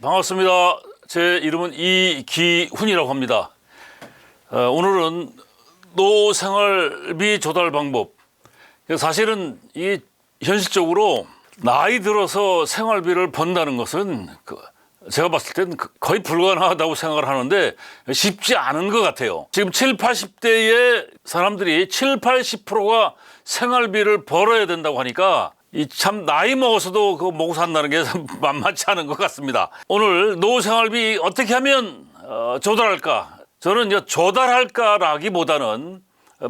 반갑습니다. 제 이름은 이기훈이라고 합니다. 오늘은 노생활비 조달 방법. 사실은 이 현실적으로 나이 들어서 생활비를 번다는 것은 제가 봤을 땐 거의 불가능하다고 생각을 하는데 쉽지 않은 것 같아요. 지금 70, 80대의 사람들이 7, 80%가 생활비를 벌어야 된다고 하니까 이 참 나이 먹어서도 그거 먹고 산다는 게 만만치 않은 것 같습니다. 오늘 노생활비 어떻게 하면 조달할까? 저는 조달할까라기보다는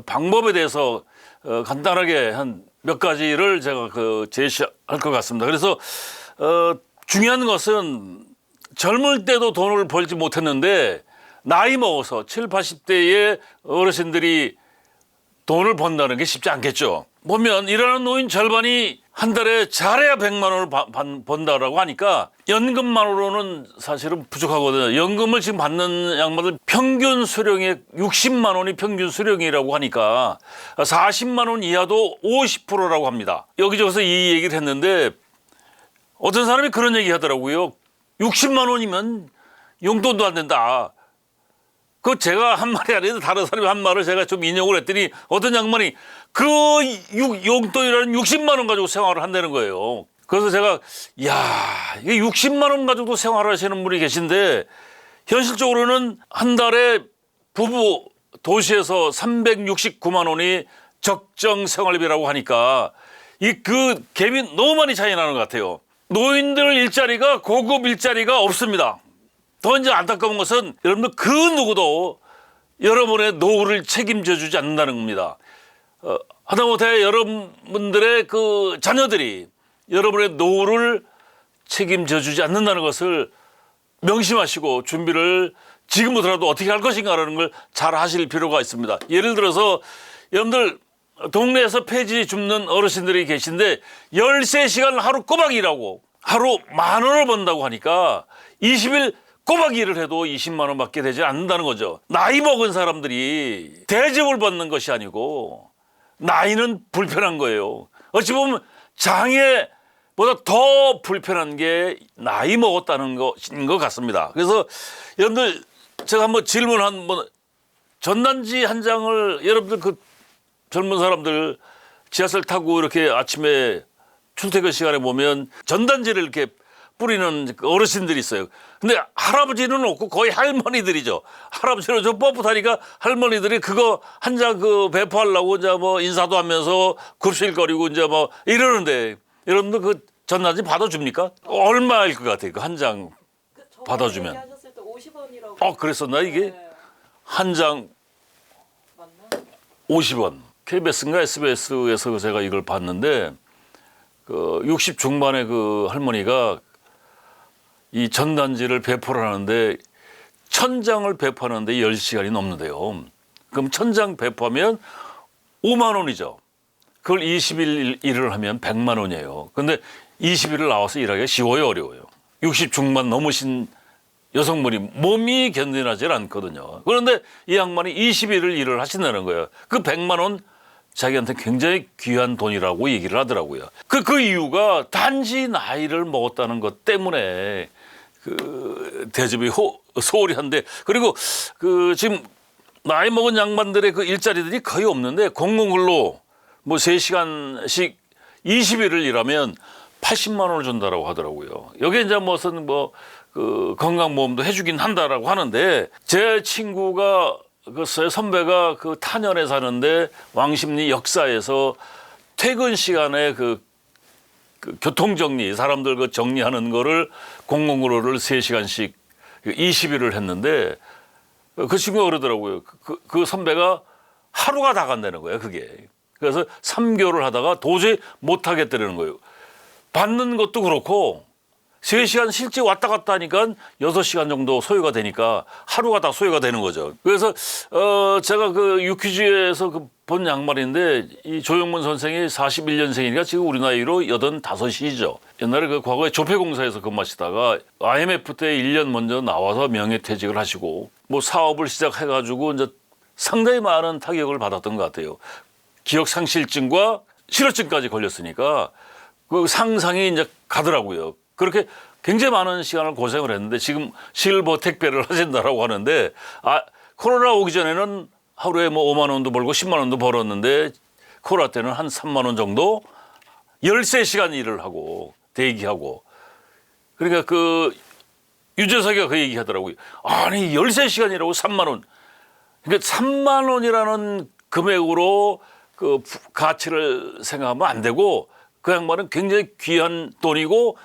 방법에 대해서 간단하게 한 몇 가지를 제가 제시할 것 같습니다. 그래서 중요한 것은 젊을 때도 돈을 벌지 못했는데 나이 먹어서 7, 80대의 어르신들이 돈을 번다는 게 쉽지 않겠죠. 보면 일하는 노인 절반이 한 달에 잘해야 100만 원을 번다라고 하니까 연금만으로는 사실은 부족하거든요. 연금을 지금 받는 양반들 평균 수령의 60만 원이 평균 수령이라고 하니까 40만 원 이하도 50%라고 합니다. 여기저기서 이 얘기를 했는데 어떤 사람이 그런 얘기 하더라고요. 60만 원이면 용돈도 안 된다. 그 제가 한 말이 아니라 다른 사람이 한 말을 제가 좀 인용을 했더니 어떤 양반이 그 용돈이라는 60만 원 가지고 생활을 한다는 거예요. 그래서 제가 이게 60만 원 가지고도 생활을 하시는 분이 계신데 현실적으로는 한 달에 부부 도시에서 369만 원이 적정 생활비라고 하니까 그 갭이 너무 많이 차이 나는 것 같아요. 노인들 일자리가 고급 일자리가 없습니다. 더 이제 안타까운 것은 여러분들 그 누구도 여러분의 노후를 책임져 주지 않는다는 겁니다. 하다못해 여러분들의 그 자녀들이 여러분의 노후를 책임져 주지 않는다는 것을 명심하시고 준비를 지금부터라도 어떻게 할 것인가라는 걸 잘 하실 필요가 있습니다. 예를 들어서 여러분들 동네에서 폐지 줍는 어르신들이 계신데 13시간 하루 꼬박 일하고 하루 10,000원을 번다고 하니까 20일 꼬박 일을 해도 20만 원 밖에 되지 않는다는 거죠. 나이 먹은 사람들이 대접을 받는 것이 아니고 나이는 불편한 거예요. 어찌 보면 장애보다 더 불편한 게 나이 먹었다는 것인 것 같습니다. 그래서 여러분들 제가 한번 질문 전단지 한 장을 여러분들 그 젊은 사람들 지하철 타고 이렇게 아침에 출퇴근 시간에 보면 전단지를 이렇게 뿌리는 어르신들이 있어요. 근데 할아버지는 없고 거의 할머니들이죠. 할아버지는 좀 뻣뻣하니까 할머니들이 그거 한 장 배포하려고 이제 뭐 인사도 하면서 굽실거리고 이제 뭐 이러는데 여러분들 그 전단지 받아줍니까? 얼마일 것 같아요? 그 한 장 받아주면. 하셨을 때 50원이라고. 그랬었나 이게? 네. 한 장 맞나? 50원. KBS인가 SBS에서 제가 이걸 봤는데 60 중반의 그 할머니가 이 전단지를 배포를 하는데 1000장을 배포하는데 10시간이 넘는데요. 그럼 1000장 배포하면 5만 원이죠. 그걸 20일 일을 하면 100만 원이에요. 근데 20일을 나와서 일하기가 쉬워요, 어려워요? 60 중반 넘으신 여성분이 몸이 견디나질 않거든요. 그런데 이 양반이 20일을 일을 하신다는 거예요. 그 100만 원 자기한테 굉장히 귀한 돈이라고 얘기를 하더라고요. 그 이유가 단지 나이를 먹었다는 것 때문에 그 대접이 소홀히 한데, 그리고 지금 나이 먹은 양반들의 그 일자리들이 거의 없는데 공공근로 뭐 3시간씩 20일을 일하면 80만 원을 준다라고 하더라고요. 여기에 이제 무슨 건강보험도 해주긴 한다라고 하는데, 제 친구가 선배가 그 탄현에 사는데 왕십리 역사에서 퇴근 시간에 그 교통정리, 사람들 정리하는 거를 공공근로를 3시간씩 20일을 했는데 그 친구가 그러더라고요. 그 선배가 하루가 다 간다는 거예요, 그게. 그래서 3개월을 하다가 도저히 못 하겠다는 거예요. 받는 것도 그렇고 3시간 실제 왔다 갔다 하니까 6시간 정도 소요가 되니까 하루가 다 소요가 되는 거죠. 그래서 제가 유퀴즈에서 본 양말인데 이 조영문 선생이 41년생이니까 지금 우리 나이로 85이죠. 옛날에 과거에 조폐공사에서 근무하시다가 IMF 때 1년 먼저 나와서 명예퇴직을 하시고 뭐 사업을 시작해가지고 이제 상당히 많은 타격을 받았던 것 같아요. 기억상실증과 실어증까지 걸렸으니까 그 상상이 이제 가더라고요. 그렇게 굉장히 많은 시간을 고생을 했는데 지금 실버 택배를 하신다라고 하는데 코로나 오기 전에는 하루에 뭐 5만 원도 벌고 10만 원도 벌었는데 코로나 때는 한 3만 원 정도 13시간 일을 하고 대기하고 그러니까 그 유재석이가 그 얘기하더라고요. 아니 13시간이라고 3만 원. 그러니까 3만 원이라는 금액으로 그 가치를 생각하면 안 되고 그 양반은 굉장히 귀한 돈이고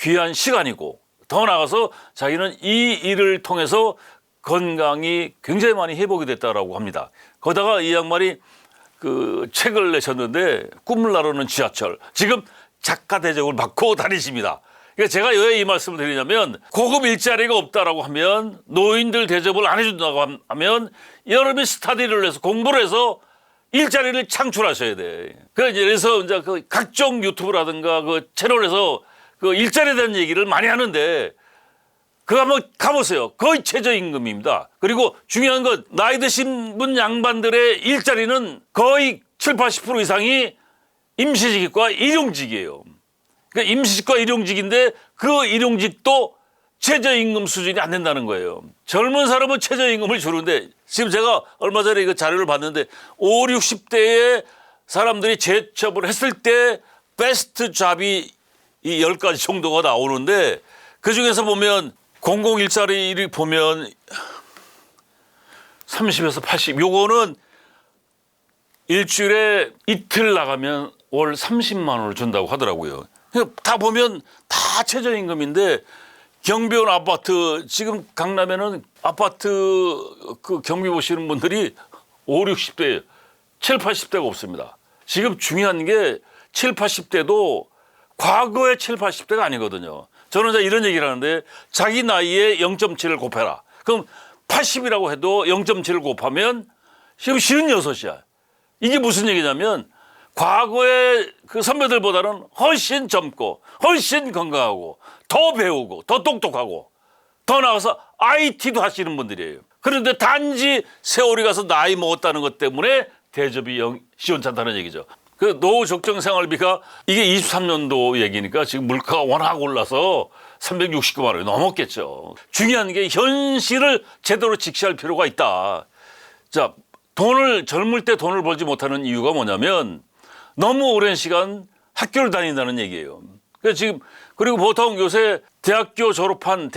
귀한 시간이고 더 나아가서 자기는 이 일을 통해서 건강이 굉장히 많이 회복이 됐다라고 합니다. 거기다가 이 양반이 그 책을 내셨는데 꿈을 나르는 지하철 지금 작가 대접을 받고 다니십니다. 그러니까 제가 왜 이 말씀을 드리냐면 고급 일자리가 없다라고 하면 노인들 대접을 안 해준다고 하면 여러분이 스터디를 해서 공부를 해서 일자리를 창출하셔야 돼. 그래서 이제 그 각종 유튜브라든가 그 채널에서 그 일자리에 대한 얘기를 많이 하는데 그거 한번 가보세요. 거의 최저임금입니다. 그리고 중요한 건 나이 드신 분 양반들의 일자리는 거의 7, 80% 이상이 임시직과 일용직이에요. 그러니까 임시직과 일용직인데 그 일용직도 최저임금 수준이 안 된다는 거예요. 젊은 사람은 최저임금을 주는데 지금 제가 얼마 전에 이거 자료를 봤는데 5, 60대의 사람들이 재취업을 했을 때 베스트 잡이 이 10가지 정도가 나오는데 그중에서 보면 공공 일자리를 보면 30에서 80 요거는 일주일에 이틀 나가면 월 30만 원을 준다고 하더라고요. 다 보면 다 최저임금인데 경비원 아파트 지금 강남에는 아파트 그 경비 보시는 분들이 5, 60대 7, 80대가 없습니다. 지금 중요한 게 7, 80대도 과거의 7, 80대가 아니거든요. 저는 이제 이런 얘기를 하는데 자기 나이에 0.7을 곱해라. 그럼 80이라고 해도 0.7을 곱하면 지금 56이야. 이게 무슨 얘기냐면 과거의 그 선배들보다는 훨씬 젊고 훨씬 건강하고 더 배우고 더 똑똑하고 더 나아가서 IT도 하시는 분들이에요. 그런데 단지 세월이 가서 나이 먹었다는 것 때문에 대접이 시원찮다는 얘기죠. 그 노후 적정 생활비가 이게 23년도 얘기니까 지금 물가가 워낙 올라서 369만 원이 넘었겠죠. 중요한 게 현실을 제대로 직시할 필요가 있다. 자, 젊을 때 돈을 벌지 못하는 이유가 뭐냐면 너무 오랜 시간 학교를 다닌다는 얘기예요. 그리고 보통 요새 대학교 졸업한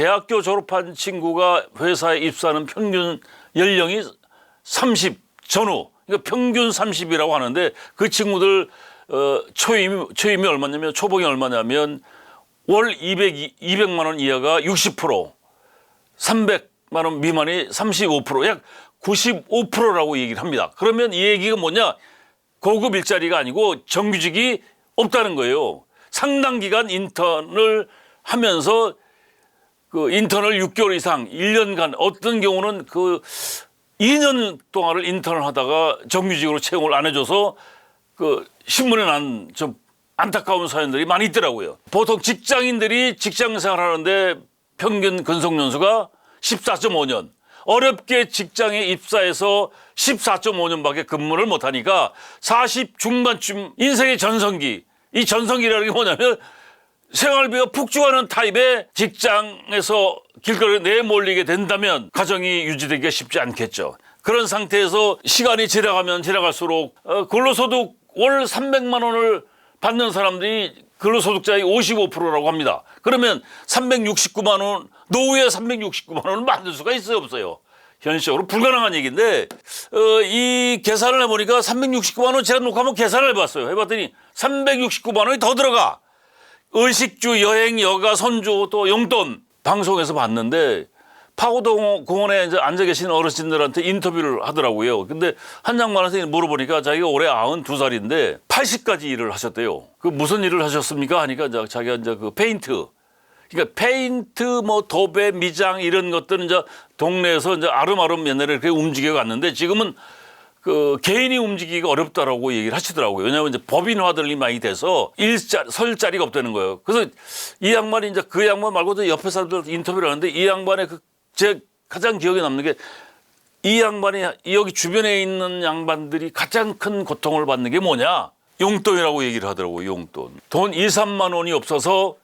친구가 회사에 입사하는 평균 연령이 30 전후. 그러니까 평균 30이라고 하는데 그 친구들 초임이 얼마냐면 초봉이 얼마냐면 월 200만 원 이하가 60%, 300만 원 미만이 35%, 약 95%라고 얘기를 합니다. 그러면 이 얘기가 뭐냐? 고급 일자리가 아니고 정규직이 없다는 거예요. 상당 기간 인턴을 하면서 그 인턴을 6개월 이상, 1년간 어떤 경우는 그 2년 동안을 인턴을 하다가 정규직으로 채용을 안 해줘서 그 신문에 난 좀 안타까운 사연들이 많이 있더라고요. 보통 직장인들이 직장 생활하는데 평균 근속 연수가 14.5년. 어렵게 직장에 입사해서 14.5년밖에 근무를 못하니까 40 중반쯤 인생의 전성기. 이 전성기라는 게 뭐냐면 생활비가 푹 죽어가는 타입의 직장에서 길거리에 내몰리게 된다면 가정이 유지되기가 쉽지 않겠죠. 그런 상태에서 시간이 지나갈수록 근로소득 월 300만 원을 받는 사람들이 근로소득자의 55%라고 합니다. 그러면 369만 원, 노후에 369만 원을 만들 수가 있어요, 없어요? 현실적으로 불가능한 얘기인데 이 계산을 해보니까 369만 원 제가 놓고 한번 계산을 해봤어요. 해봤더니 369만 원이 더 들어가. 의식주, 여행, 여가, 손주, 또 용돈 방송에서 봤는데 파고동 공원에 이제 앉아 계신 어르신들한테 인터뷰를 하더라고요. 근데 한 양반한테 물어보니까 자기가 올해 92살인데 80까지 일을 하셨대요. 그 무슨 일을 하셨습니까? 하니까 이제 자기가 이제 그 페인트. 그러니까 페인트, 뭐 도배, 미장 이런 것들은 이제 동네에서 이제 아름아름 옛날에 그렇게 움직여 갔는데 지금은 그 개인이 움직이기가 어렵다라고 얘기를 하시더라고요. 왜냐하면 이제 법인화들이 많이 돼서 설 자리가 없다는 거예요. 그래서 이 양반이 이제 그 양반 말고도 옆에 사람들 인터뷰를 하는데 이 양반의 제 가장 기억에 남는 게 이 양반이 여기 주변에 있는 양반들이 가장 큰 고통을 받는 게 뭐냐? 용돈이라고 얘기를 하더라고요. 용돈. 돈 2, 3만 원이 없어서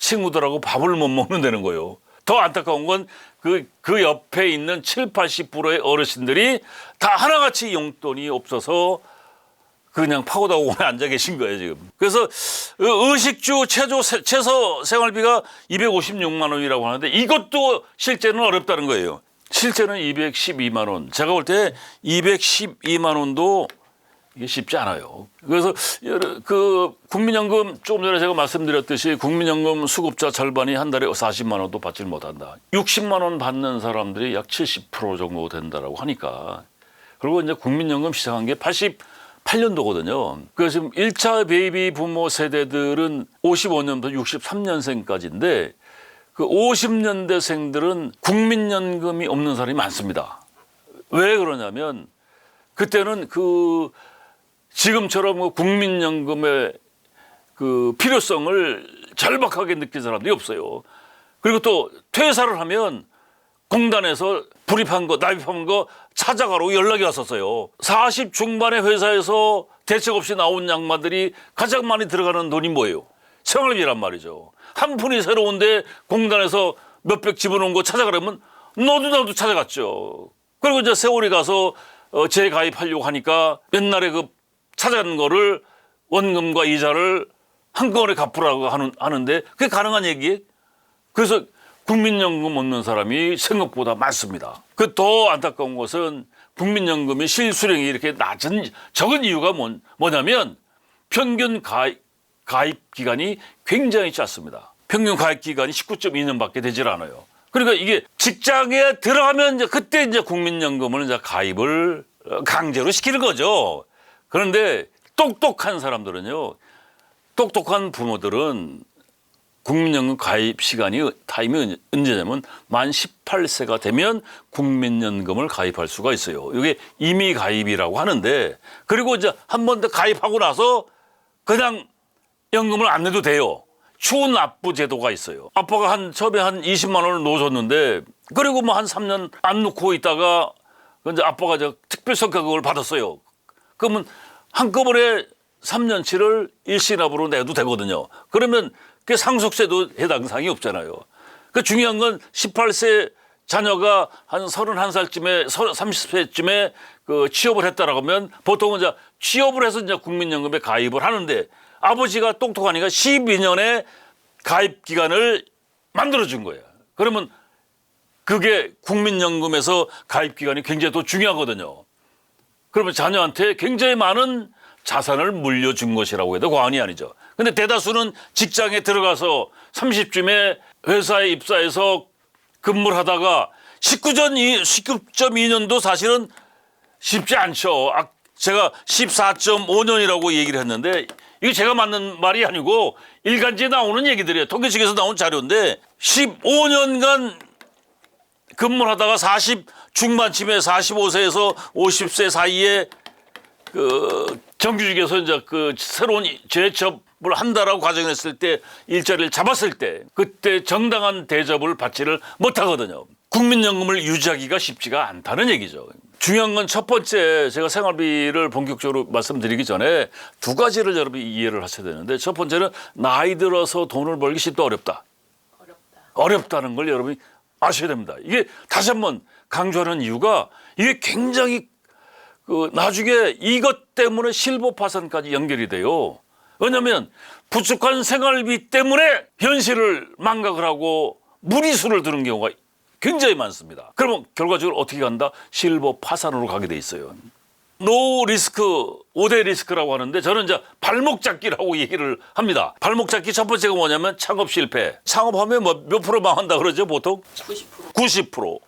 친구들하고 밥을 못 먹는다는 거예요. 더 안타까운 건 그 옆에 있는 70~80%의 어르신들이 다 하나같이 용돈이 없어서 그냥 파고다공원에 앉아 계신 거예요, 지금. 그래서 의식주 최소 생활비가 256만 원이라고 하는데 이것도 실제는 어렵다는 거예요. 실제는 212만 원. 제가 볼 때 212만 원도 이게 쉽지 않아요. 그래서 그 국민연금 조금 전에 제가 말씀드렸듯이 국민연금 수급자 절반이 한 달에 40만 원도 받지 못한다. 60만 원 받는 사람들이 약 70% 정도 된다라고 하니까. 그리고 이제 국민연금 시작한 게 88년도거든요. 그래서 지금 1차 베이비 부모 세대들은 55년부터 63년생까지인데 그 50년대생들은 국민연금이 없는 사람이 많습니다. 왜 그러냐면 그때는 지금처럼 국민연금의 그 필요성을 절박하게 느낀 사람들이 없어요. 그리고 또 퇴사를 하면 공단에서 불입한 거, 납입한 거 찾아가라고 연락이 왔었어요. 40 중반의 회사에서 대책 없이 나온 양반들이 가장 많이 들어가는 돈이 뭐예요? 생활비란 말이죠. 한 푼이 새로운데 공단에서 몇백 집어넣은 거 찾아가려면 너도 나도 찾아갔죠. 그리고 이제 세월이 가서 재가입하려고 하니까 옛날에 그 찾아가는 거를 원금과 이자를 한꺼번에 갚으라고 하는데 그게 가능한 얘기예요? 그래서 국민연금 없는 사람이 생각보다 많습니다. 그 더 안타까운 것은 국민연금의 실수령이 이렇게 적은 이유가 뭐냐면 평균 가입 기간이 굉장히 짧습니다. 평균 가입 기간이 19.2년밖에 되질 않아요. 그러니까 이게 직장에 들어가면 그때 국민연금을 가입을 강제로 시키는 거죠. 그런데 똑똑한 사람들은요, 똑똑한 부모들은 국민연금 가입 타임이 언제냐면 만 18세가 되면 국민연금을 가입할 수가 있어요. 이게 임의 가입이라고 하는데, 그리고 이제 한 번 더 가입하고 나서 그냥 연금을 안 내도 돼요. 추납부 제도가 있어요. 아빠가 처음에 한 20만 원을 넣어줬는데, 그리고 뭐 한 3년 안 넣고 있다가 이제 아빠가 특별성과금을 받았어요. 그러면 한꺼번에 3년치를 일시납으로 내도 되거든요. 그러면 그 상속세도 해당 사항이 없잖아요. 그 중요한 건 18세 자녀가 한 31살쯤에 30세쯤에 그 취업을 했다라고 하면 보통은 이제 취업을 해서 이제 국민연금에 가입을 하는데 아버지가 똑똑하니까 12년의 가입 기간을 만들어 준 거예요. 그러면 그게 국민연금에서 가입 기간이 굉장히 더 중요하거든요. 그러면 자녀한테 굉장히 많은 자산을 물려준 것이라고 해도 과언이 아니죠. 근데 대다수는 직장에 들어가서 30쯤에 회사에 입사해서 근무를 하다가 19.2년도 사실은 쉽지 않죠. 제가 14.5년이라고 얘기를 했는데 이게 제가 맞는 말이 아니고 일간지에 나오는 얘기들이에요. 통계청에서 나온 자료인데 15년간 근무를 하다가 40 중반쯤에 45세에서 50세 사이에 그 정규직에서 이제 그 새로운 재취업을 한다라고 가정했을 때 일자리를 잡았을 때 그때 정당한 대접을 받지를 못하거든요. 국민연금을 유지하기가 쉽지가 않다는 얘기죠. 중요한 건 첫 번째 제가 생활비를 본격적으로 말씀드리기 전에 두 가지를 여러분이 이해를 하셔야 되는데 첫 번째는 나이 들어서 돈을 벌기 쉽다 어렵다. 어렵다는 걸 여러분이 아셔야 됩니다. 이게 다시 한번 강조하는 이유가 이게 굉장히 나중에 이것 때문에 실버 파산까지 연결이 돼요. 왜냐하면 부족한 생활비 때문에 현실을 망각을 하고 무리수를 두는 경우가 굉장히 많습니다. 그러면 결과적으로 어떻게 간다? 실버 파산으로 가게 돼 있어요. 노 리스크, 5대 리스크라고 하는데 저는 이제 발목 잡기라고 얘기를 합니다. 발목 잡기 첫 번째가 뭐냐면 창업 실패. 창업하면 몇 프로 망한다 그러죠, 보통? 90%. 90%.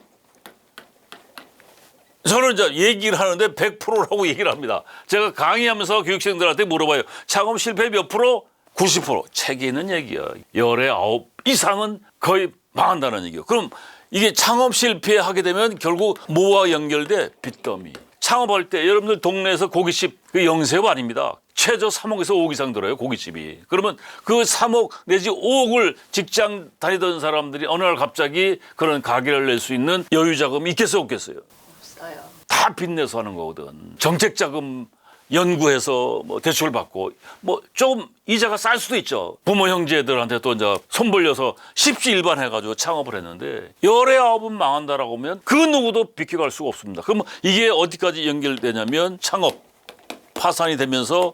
저는 이제 얘기를 하는데 100%라고 얘기를 합니다. 제가 강의하면서 교육생들한테 물어봐요. 창업 실패 몇 프로? 90%. 책에 있는 얘기야. 열의 9 이상은 거의 망한다는 얘기예요. 그럼 이게 창업 실패하게 되면 결국 뭐와 연결돼? 빚더미. 창업할 때 여러분들 동네에서 고깃집 그 영세업 아닙니다. 최저 3억에서 5억 이상 들어요, 고깃집이. 그러면 그 3억 내지 5억을 직장 다니던 사람들이 어느 날 갑자기 그런 가게를 낼 수 있는 여유 자금이 있겠어요, 없겠어요? 없어요. 다 빚내서 하는 거거든. 정책 자금 연구해서 뭐 대출을 받고 뭐 조금 이자가 쌀 수도 있죠. 부모 형제들한테 또 이제 손 벌려서 십시일반해가지고 창업을 했는데 열의 아홉은 망한다라고 하면 그 누구도 비켜갈 수가 없습니다. 그럼 이게 어디까지 연결되냐면 창업 파산이 되면서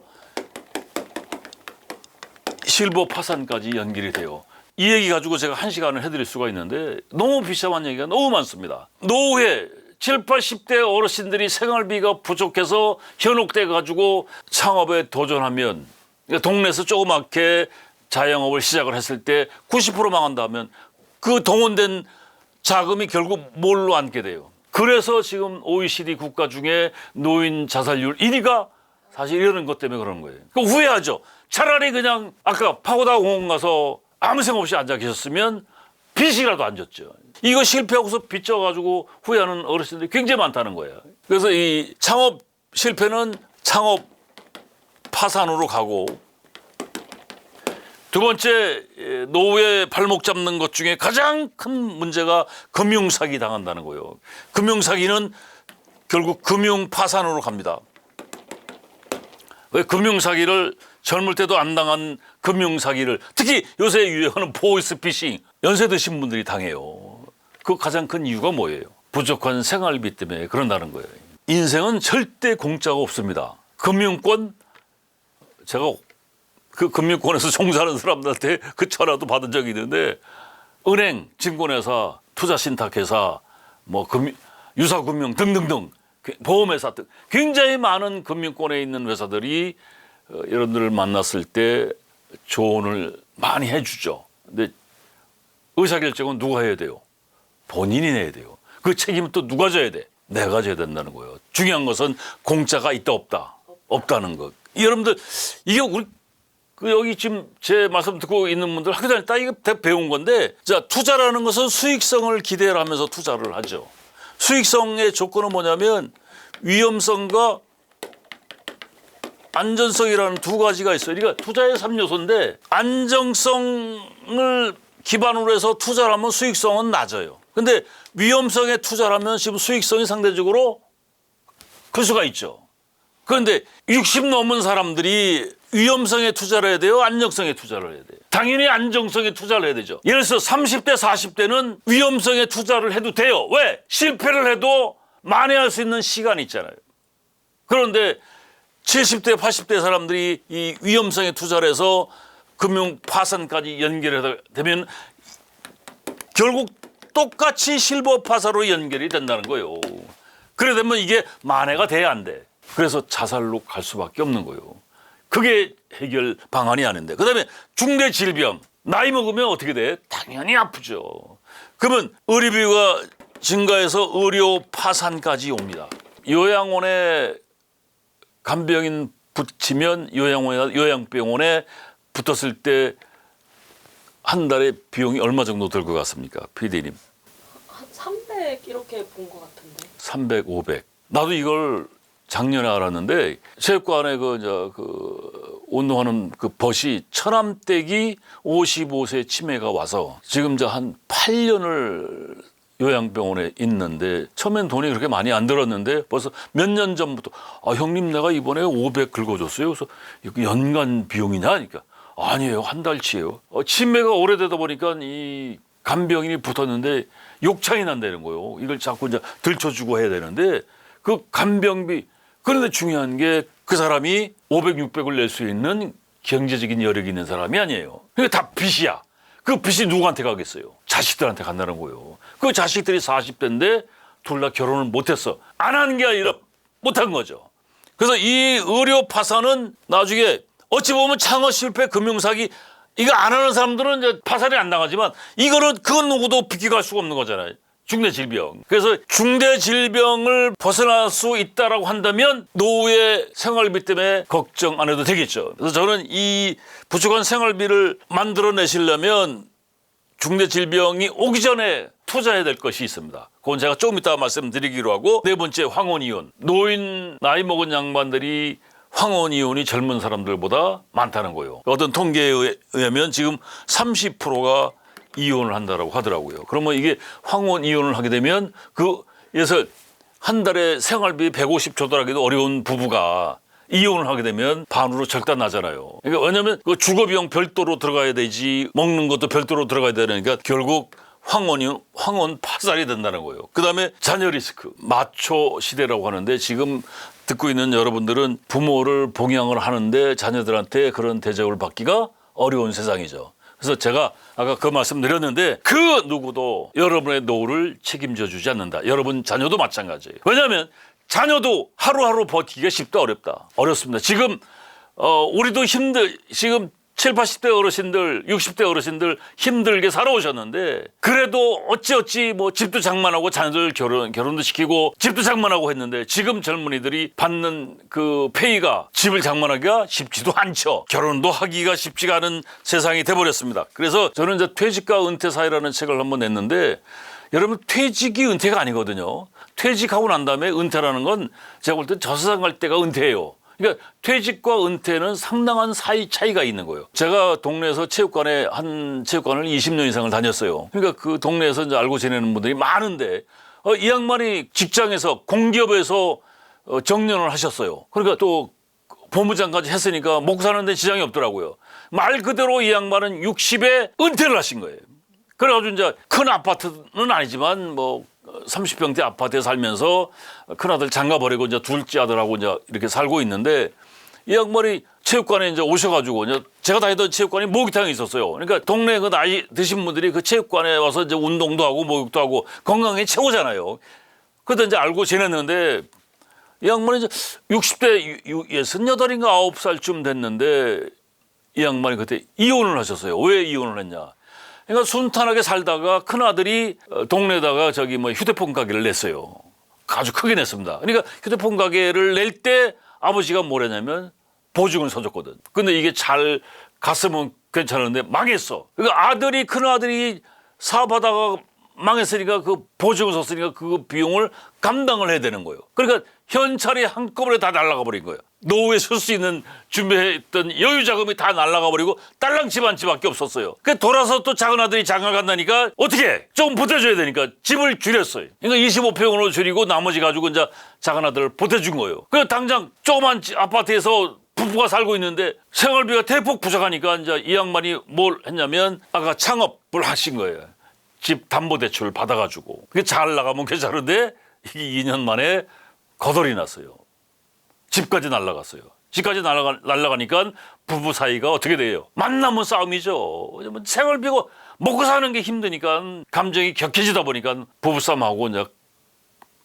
실버 파산까지 연결이 돼요. 이 얘기 가지고 제가 1시간을 해드릴 수가 있는데 너무 비참한 얘기가 너무 많습니다. 노후에 7, 80대 어르신들이 생활비가 부족해서 현혹돼 가지고 창업에 도전하면 동네에서 조그맣게 자영업을 시작을 했을 때 90% 망한다면 그 동원된 자금이 결국 뭘로 앉게 돼요. 그래서 지금 OECD 국가 중에 노인 자살률 1위가 사실 이런 것 때문에 그런 거예요. 후회하죠. 차라리 그냥 아까 파고다 공원 가서 아무 생각 없이 앉아 계셨으면 빚이라도 안 졌죠. 이거 실패하고서 빚 져가지고 후회하는 어르신들이 굉장히 많다는 거예요. 그래서 이 창업 실패는 창업 파산으로 가고 두 번째 노후에 발목 잡는 것 중에 가장 큰 문제가 금융사기 당한다는 거예요. 금융사기는 결국 금융 파산으로 갑니다. 왜 금융사기를 젊을 때도 안 당한 금융사기를 특히 요새 유행하는 보이스피싱 연세 드신 분들이 당해요. 그 가장 큰 이유가 뭐예요? 부족한 생활비 때문에 그런다는 거예요. 인생은 절대 공짜가 없습니다. 금융권 제가 그 금융권에서 종사하는 사람들한테 그 전화도 받은 적이 있는데 은행, 증권회사, 투자신탁회사, 뭐 유사금융 등등등 보험회사 등 굉장히 많은 금융권에 있는 회사들이 여러분들을 만났을 때 조언을 많이 해주죠. 근데 의사결정은 누가 해야 돼요? 본인이 내야 돼요. 그 책임은 또 누가 져야 돼? 내가 져야 된다는 거예요. 중요한 것은 공짜가 있다 없다. 없다는 것. 여러분들 이게 우리 여기 지금 제 말씀 듣고 있는 분들 학교 다닐 때 이거 배운 건데 자 투자라는 것은 수익성을 기대를 하면서 투자를 하죠. 수익성의 조건은 뭐냐면 위험성과 안전성이라는 두 가지가 있어요. 그러니까 투자의 3요소인데 안정성을 기반으로 해서 투자를 하면 수익성은 낮아요. 근데 위험성에 투자를 하면 지금 수익성이 상대적으로 클 수가 있죠. 그런데 60 넘은 사람들이 위험성에 투자를 해야 돼요? 안정성에 투자를 해야 돼요? 당연히 안정성에 투자를 해야 되죠. 예를 들어서 30대, 40대는 위험성에 투자를 해도 돼요. 왜? 실패를 해도 만회할 수 있는 시간이 있잖아요. 그런데 70대, 80대 사람들이 이 위험성에 투자를 해서 금융 파산까지 연결이 되면 결국 똑같이 실버 파산으로 연결이 된다는 거예요. 그래 되면 이게 만회가 돼야 안 돼. 그래서 자살로 갈 수밖에 없는 거예요. 그게 해결 방안이 아닌데. 그다음에 중대 질병. 나이 먹으면 어떻게 돼? 당연히 아프죠. 그러면 의료비가 증가해서 의료 파산까지 옵니다. 요양원에 간병인 붙이면 요양병원에 붙었을 때 한 달에 비용이 얼마 정도 들 것 같습니까? PD님. 한 300 이렇게 본 것 같은데. 300, 500. 나도 이걸 작년에 알았는데 체육관에 운동하는 그 벗이 처남댁이 55세 치매가 와서 지금 한 8년을 요양병원에 있는데 처음엔 돈이 그렇게 많이 안 들었는데 벌써 몇 년 전부터 형님 내가 이번에 500 긁어줬어요. 그래서 이거 연간 비용이냐? 그러니까 아니에요. 한 달치예요. 치매가 오래되다 보니까 이 간병인이 붙었는데 욕창이 난다는 거예요. 이걸 자꾸 이제 들춰주고 해야 되는데 그 간병비 그런데 중요한 게 그 사람이 500, 600을 낼 수 있는 경제적인 여력이 있는 사람이 아니에요. 그러니까 다 빚이야. 그 빚이 누구한테 가겠어요? 자식들한테 간다는 거예요. 그 자식들이 40대인데 둘 다 결혼을 못했어. 안 한 게 아니라 못한 거죠. 그래서 이 의료 파산은 나중에 어찌 보면 창업 실패, 금융사기 이거 안 하는 사람들은 이제 파산이 안 나가지만 이거는 그 누구도 비껴갈 수가 없는 거잖아요. 중대 질병. 그래서 중대 질병을 벗어날 수 있다라고 한다면 노후의 생활비 때문에 걱정 안 해도 되겠죠. 그래서 저는 이 부족한 생활비를 만들어내시려면 중대 질병이 오기 전에 투자해야 될 것이 있습니다. 그건 제가 조금 이따 말씀드리기로 하고 네 번째 황혼이혼. 노인 나이 먹은 양반들이 황혼이혼이 젊은 사람들보다 많다는 거예요. 어떤 통계에 의하면 지금 30%가 이혼을 한다라고 하더라고요. 그러면 이게 황혼 이혼을 하게 되면 그래서 한 달에 생활비 150 조달하기도 어려운 부부가 이혼을 하게 되면 반으로 절단나잖아요. 그러니까 왜냐하면 그 주거 비용 별도로 들어가야 되지 먹는 것도 별도로 들어가야 되니까 결국 황혼 파살이 된다는 거예요. 그다음에 자녀 리스크, 마초 시대라고 하는데 지금 듣고 있는 여러분들은 부모를 봉양을 하는데 자녀들한테 그런 대접을 받기가 어려운 세상이죠. 그래서 제가 아까 그 말씀 드렸는데 그 누구도 여러분의 노후를 책임져 주지 않는다. 여러분 자녀도 마찬가지예요. 왜냐하면 자녀도 하루하루 버티기가 쉽다 어렵다. 어렵습니다. 지금 우리도 지금 7, 80대 어르신들, 60대 어르신들 힘들게 살아오셨는데 그래도 어찌 뭐 집도 장만하고 자녀들 결혼도 시키고 집도 장만하고 했는데 지금 젊은이들이 받는 그 페이가 집을 장만하기가 쉽지도 않죠. 결혼도 하기가 쉽지가 않은 세상이 돼버렸습니다. 그래서 저는 이제 퇴직과 은퇴 사회라는 책을 한번 냈는데 여러분 퇴직이 은퇴가 아니거든요. 퇴직하고 난 다음에 은퇴라는 건 제가 볼 때 저 세상 갈 때가 은퇴예요. 그러니까 퇴직과 은퇴는 상당한 사이 차이가 있는 거예요. 제가 동네에서 한 체육관을 20년 이상을 다녔어요. 그러니까 그 동네에서 이제 알고 지내는 분들이 많은데 이 양반이 직장에서 공기업에서 정년을 하셨어요. 그러니까 또 본부장까지 했으니까 먹고 사는 데 지장이 없더라고요. 말 그대로 이 양반은 60에 은퇴를 하신 거예요. 그래가지고 이제 큰 아파트는 아니지만 뭐 30평대 아파트에 살면서 큰아들 장가 버리고 이제 둘째 아들하고 이제 이렇게 살고 있는데 이 양반이 체육관에 이제 오셔가지고 이제 제가 다니던 체육관이 목욕탕이 있었어요. 그러니까 동네 그 나이 드신 분들이 그 체육관에 와서 이제 운동도 하고 목욕도 하고 건강에 최고잖아요. 그때 이제 알고 지냈는데 이 양반이 이제 60대 68인가 9살쯤 됐는데 이 양반이 그때 이혼을 하셨어요. 왜 이혼을 했냐? 그러니까 순탄하게 살다가 큰아들이 동네에다가 뭐 휴대폰 가게를 냈어요. 아주 크게 냈습니다. 그러니까 휴대폰 가게를 낼 때 아버지가 뭐랬냐면 보증을 서줬거든. 근데 이게 잘 갔으면 괜찮은데 망했어. 그러니까 큰아들이 사업하다가 망했으니까 그 보증을 섰으니까 그 비용을 감당을 해야 되는 거예요. 그러니까 현찰이 한꺼번에 다 날아가 버린 거예요. 노후에 쓸 수 있는 준비했던 여유 자금이 다 날아가 버리고 딸랑 집 한 집밖에 없었어요. 그 돌아서 또 작은 아들이 장가 간다니까 어떻게 조금 보태줘야 되니까 집을 줄였어요. 그러니까 25평으로 줄이고 나머지 가지고 이제 작은 아들을 보태준 거예요. 그래서 당장 조그만 아파트에서 부부가 살고 있는데 생활비가 대폭 부족하니까 이제 이 양반이 뭘 했냐면 아까 창업을 하신 거예요. 집 담보대출을 받아가지고 그게 잘 나가면 괜찮은데 이게 2년 만에 거덜이 났어요. 집까지 날아갔어요. 집까지 날아가니까 부부 사이가 어떻게 돼요? 만나면 싸움이죠. 왜냐면 생활비가 먹고 사는 게 힘드니까 감정이 격해지다 보니까 부부싸움하고 이제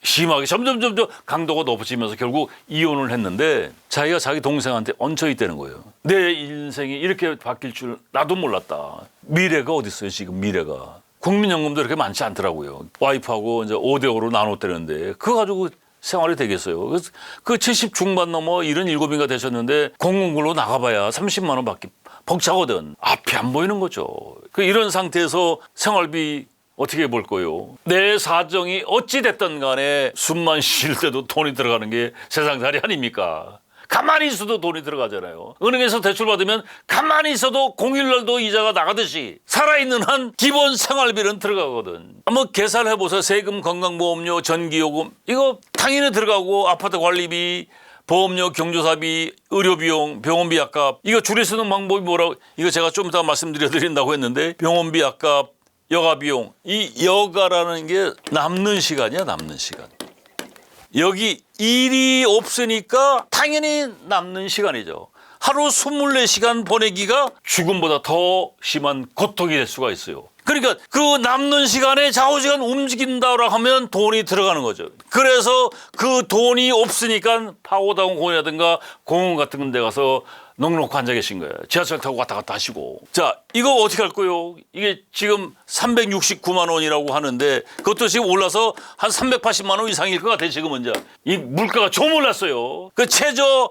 심하게 점점 강도가 높아지면서 결국 이혼을 했는데 자기가 자기 동생한테 얹혀 있다는 거예요. 내 인생이 이렇게 바뀔 줄 나도 몰랐다. 미래가 어디 있어요 지금 미래가. 국민연금도 이렇게 많지 않더라고요. 와이프하고 이제 5대5로 나눴다는데 그거 가지고 생활이 되겠어요. 그래서 그 70 중반 넘어 77인가 되셨는데 공공근로 나가봐야 30만 원밖에 벅차거든. 앞이 안 보이는 거죠. 이런 상태에서 생활비 어떻게 볼 거요? 내 사정이 어찌 됐든 간에 숨만 쉴 때도 돈이 들어가는 게 세상살이 아닙니까? 가만히 있어도 돈이 들어가잖아요. 은행에서 대출 받으면 가만히 있어도 공휴일날도 이자가 나가듯이 살아있는 한 기본 생활비는 들어가거든. 한번 계산해보세요. 세금, 건강보험료, 전기요금 이거 당연히 들어가고 아파트 관리비, 보험료, 경조사비, 의료비용, 병원비 약값 이거 줄여 쓰는 방법이 뭐라고 이거 제가 좀 이따 말씀드린다고 했는데 병원비 약값, 여가비용 이 여가라는 게 남는 시간이야 남는 시간. 여기 일이 없으니까 당연히 남는 시간이죠. 하루 24시간 보내기가 죽음보다 더 심한 고통이 될 수가 있어요. 그러니까 그 남는 시간에 좌우지간 움직인다고 하면 돈이 들어가는 거죠. 그래서 그 돈이 없으니까 파고다공원이라든가 공원 같은 데 가서 넉넉히 앉아 계신 거예요. 지하철 타고 왔다 갔다 하시고. 자, 이거 어떻게 할 거예요? 이게 지금 369만 원이라고 하는데 그것도 지금 올라서 한 380만 원 이상일 것 같아요. 지금은 이제. 이 물가가 좀 올랐어요. 그 최저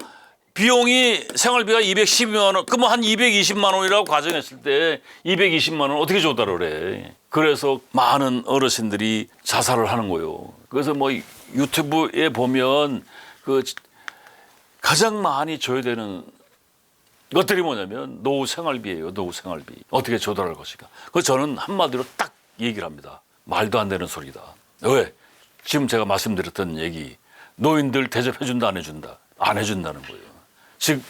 비용이 생활비가 212만 원, 그러면 한 220만 원이라고 가정했을 때 220만 원 어떻게 줬다 그래. 그래서 많은 어르신들이 자살을 하는 거예요. 그래서 뭐 유튜브에 보면 그 가장 많이 줘야 되는 것들이 뭐냐면 노후 생활비예요. 노후 생활비. 어떻게 조달할 것인가. 그래서 저는 한마디로 딱 얘기를 합니다. 말도 안 되는 소리다. 왜? 지금 제가 말씀드렸던 얘기. 노인들 대접해준다 안 해준다. 안 해준다는 거예요. 즉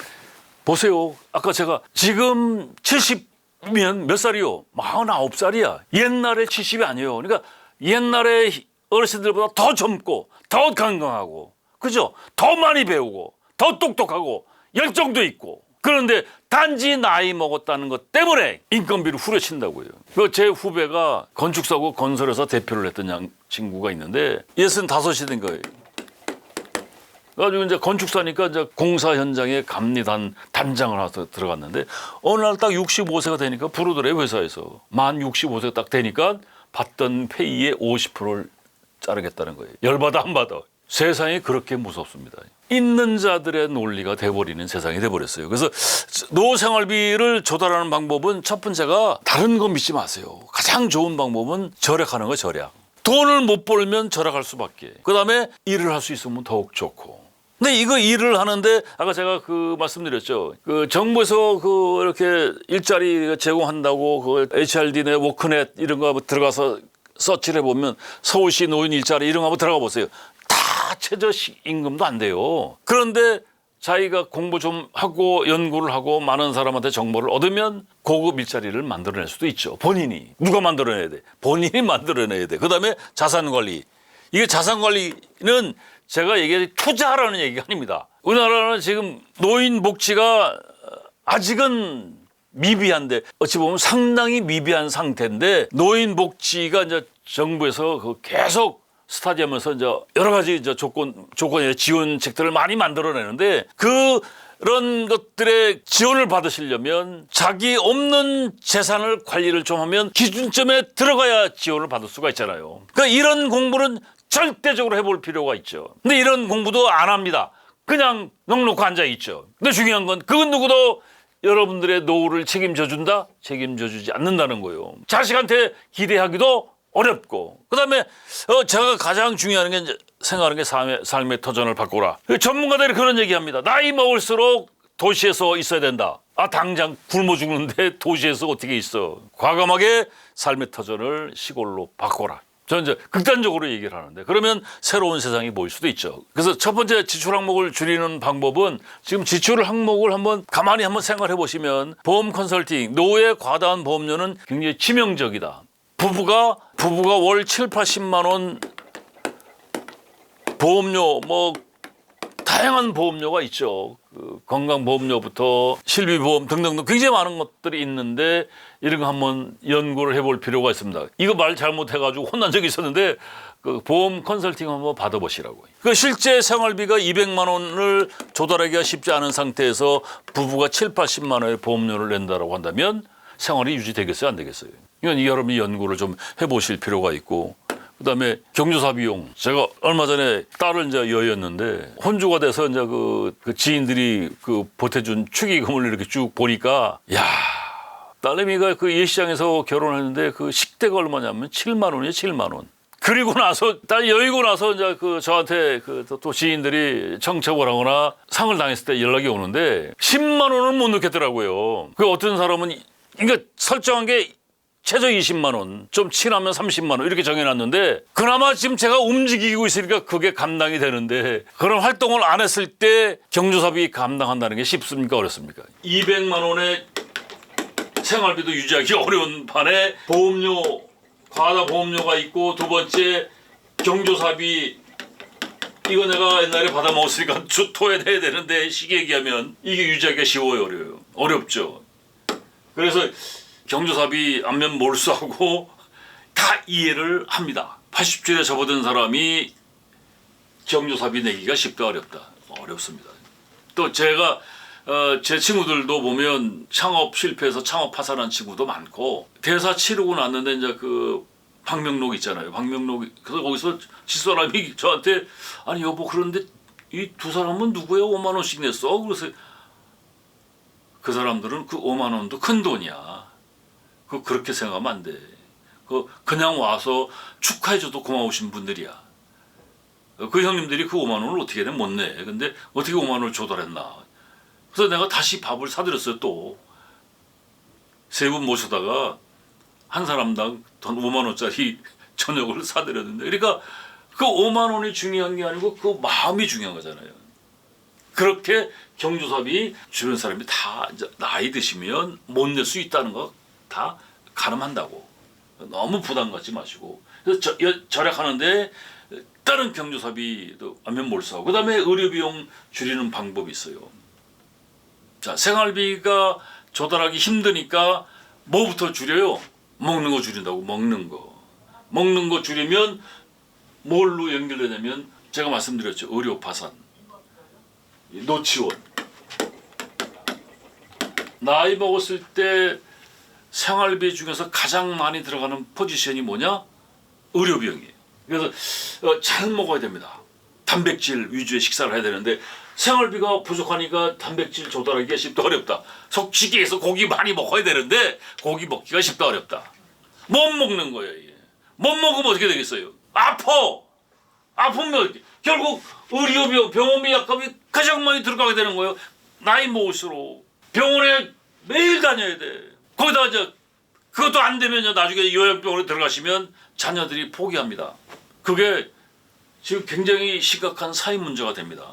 보세요. 아까 제가 지금 70면 몇 살이요? 49살이야. 옛날에 70이 아니에요. 그러니까 옛날에 어르신들보다 더 젊고 더 건강하고 그죠? 더 많이 배우고 더 똑똑하고 열정도 있고 그런데 단지 나이 먹었다는 것 때문에 인건비를 후려친다고요. 제 후배가 건축사고 건설회사 대표를 했던 친구가 있는데 65이 된 거예요. 그래가지고 이제 건축사니까 이제 공사 현장에 감리단 단장을 해서 들어갔는데 어느 날 딱 65세가 되니까 부르더래요 회사에서. 만 65세가 딱 되니까 받던 페이의 50%를 자르겠다는 거예요. 열받아 안 받아. 세상이 그렇게 무섭습니다. 있는 자들의 논리가 돼버리는 세상이 돼버렸어요. 그래서 노생활비를 조달하는 방법은 첫 번째가 다른 거 믿지 마세요. 가장 좋은 방법은 절약하는 거 절약. 돈을 못 벌면 절약할 수밖에. 그다음에 일을 할 수 있으면 더욱 좋고. 근데 이거 일을 하는데 아까 제가 그 말씀드렸죠. 그 정부에서 그 이렇게 일자리 제공한다고 그 HRD네 워크넷 이런 거 들어가서 서치를 해보면 서울시 노인 일자리 이런 거 한번 들어가 보세요. 다 최저 임금도 안 돼요. 그런데 자기가 공부 좀 하고 연구를 하고 많은 사람한테 정보를 얻으면 고급 일자리를 만들어낼 수도 있죠. 본인이. 누가 만들어내야 돼? 본인이 만들어내야 돼. 그다음에 자산관리. 이게 자산관리는 제가 얘기해 투자하라는 얘기가 아닙니다. 우리나라는 지금 노인 복지가 아직은 미비한데 어찌 보면 상당히 미비한 상태인데 노인 복지가 이제 정부에서 계속 스타디하면서 이제 여러 가지 이제 조건의 지원책들을 많이 만들어내는데 그런 것들의 지원을 받으시려면 자기 없는 재산을 관리를 좀 하면 기준점에 들어가야 지원을 받을 수가 있잖아요. 그러니까 이런 공부는 절대적으로 해볼 필요가 있죠. 근데 이런 공부도 안 합니다. 그냥 넉넉히 앉아 있죠. 근데 중요한 건 그건 누구도 여러분들의 노후를 책임져 준다? 책임져 주지 않는다는 거예요. 자식한테 기대하기도 어렵고 그다음에 제가 가장 중요한 게 이제 생각하는 게 삶의 터전을 바꾸라. 전문가들이 그런 얘기합니다. 나이 먹을수록 도시에서 있어야 된다. 아 당장 굶어 죽는데 도시에서 어떻게 있어. 과감하게 삶의 터전을 시골로 바꿔라. 저는 이제 극단적으로 얘기를 하는데 그러면 새로운 세상이 보일 수도 있죠. 그래서 첫 번째 지출 항목을 줄이는 방법은 지금 지출 항목을 가만히 한번 생각해 보시면 보험 컨설팅, 노후의 과다한 보험료는 굉장히 치명적이다. 부부가 월 7, 80만 원 보험료 다양한 보험료가 있죠. 그 건강보험료부터 실비보험 등등등 굉장히 많은 것들이 있는데 이런 거 한번 연구를 해볼 필요가 있습니다. 이거 말 잘못해가지고 혼난 적이 있었는데 그 보험 컨설팅 한번 받아보시라고요. 그 실제 생활비가 200만 원을 조달하기가 쉽지 않은 상태에서 부부가 7, 80만 원의 보험료를 낸다라고 한다면 생활이 유지되겠어요, 안 되겠어요? 이건 여러분이 연구를 좀 해보실 필요가 있고. 그다음에 경조사 비용. 제가 얼마 전에 딸을 이제 여였는데 혼주가 돼서 이제 그 지인들이 그 보태준 축의금을 이렇게 쭉 보니까 야 딸내미가 그 예시장에서 결혼했는데 그 식대가 얼마냐면 7만 원이에요, 7만 원. 그리고 나서 딸 여의고 나서 이제 그 저한테 그 또 지인들이 청첩을 하거나 상을 당했을 때 연락이 오는데 10만 원은 못 넣겠더라고요. 그 어떤 사람은 그러니까 설정한 게 최저 20만 원, 좀 친하면 30만 원 이렇게 정해놨는데 그나마 지금 제가 움직이고 있으니까 그게 감당이 되는데 그런 활동을 안 했을 때 경조사비 감당한다는 게 쉽습니까 어렵습니까? 200만 원의 생활비도 유지하기 어려운 판에 보험료, 과다 보험료가 있고 두 번째 경조사비 이거 내가 옛날에 받아먹었으니까 토해내야 되는데 쉽게 얘기하면 이게 유지하기가 쉬워요 어려워요? 어렵죠. 그래서 경조사비 안면 몰수하고 다 이해를 합니다. 80줄에 접어든 사람이 경조사비 내기가 쉽다 어렵다? 어렵습니다. 또 제가 제 친구들도 보면 창업 실패해서 창업 파산한 친구도 많고 대사 치르고 났는데 이제 그 방명록 있잖아요. 방명록 그래서 거기서 집사람이 저한테 아니 여보 그런데 이 두 사람은 누구야 5만 원씩 냈어? 그래서 그 사람들은 그 5만 원도 큰 돈이야. 그렇게 생각하면 안 돼. 그냥 와서 축하해줘도 고마우신 분들이야. 그 형님들이 그 5만 원을 어떻게든 못 내. 근데 어떻게 5만 원을 조달했나. 그래서 내가 다시 밥을 사드렸어요 또. 세 분 모셔다가 한 사람당 돈 5만 원짜리 저녁을 사드렸는데 그러니까 그 5만 원이 중요한 게 아니고 그 마음이 중요한 거잖아요. 그렇게 경조사비 주변 사람이 다 이제 나이 드시면 못 낼 수 있다는 거 다 가늠한다고. 너무 부담 갖지 마시고. 그래서 절약하는데 다른 경조사비도 안면 몰수하고 그다음에 의료 비용 줄이는 방법이 있어요. 자, 생활비가 조달하기 힘드니까 뭐부터 줄여요? 먹는 거 줄인다고. 먹는 거 줄이면 뭘로 연결되냐면 제가 말씀드렸죠. 의료 파산, 노치원. 나이 먹었을 때 생활비 중에서 가장 많이 들어가는 포지션이 뭐냐? 의료 비용이에요. 그래서 잘 먹어야 됩니다. 단백질 위주의 식사를 해야 되는데 생활비가 부족하니까 단백질 조달하기가 쉽다 어렵다. 솔직히 해서 고기 많이 먹어야 되는데 고기 먹기가 쉽다 어렵다. 못 먹는 거예요. 이게. 못 먹으면 어떻게 되겠어요? 아프면 결국 의료비, 병원비 약값이 가장 많이 들어가게 되는 거예요. 나이 먹을수록 병원에 매일 다녀야 돼. 거기다가 이제 그것도 안 되면 나중에 요양병원에 들어가시면 자녀들이 포기합니다. 그게 지금 굉장히 심각한 사회 문제가 됩니다.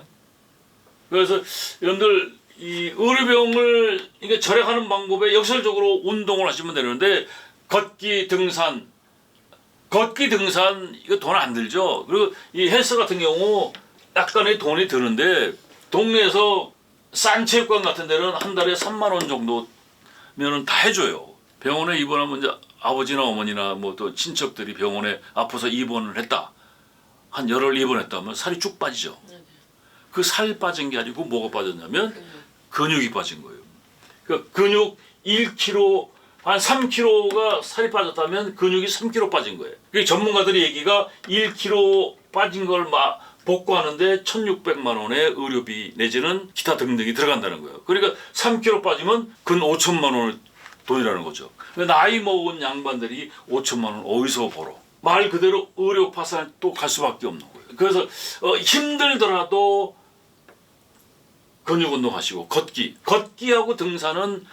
그래서 여러분들 이 의료비용을 이게 절약하는 방법에 역설적으로 운동을 하시면 되는데 걷기 등산 이거 돈 안 들죠. 그리고 이 헬스 같은 경우 약간의 돈이 드는데 동네에서 싼 체육관 같은 데는 한 달에 3만 원 정도면은 다 해줘요. 병원에 입원하면 이제 아버지나 어머니나 뭐 또 친척들이 병원에 아파서 입원을 했다. 한 열흘 입원했다면 살이 쭉 빠지죠. 그 살 빠진 게 아니고 뭐가 빠졌냐면 근육이 빠진 거예요. 그러니까 근육 1kg 한 3kg가 살이 빠졌다면 근육이 3kg 빠진 거예요. 그 전문가들의 얘기가 1kg 빠진 걸 복구하는데 1,600만 원의 의료비 내지는 기타 등등이 들어간다는 거예요. 그러니까 3kg 빠지면 근 5천만 원을 돈이라는 거죠. 나이 먹은 양반들이 5천만 원 어디서 벌어? 말 그대로 의료 파산에 또 갈 수밖에 없는 거예요. 그래서 힘들더라도 근육 운동하시고 걷기하고 등산은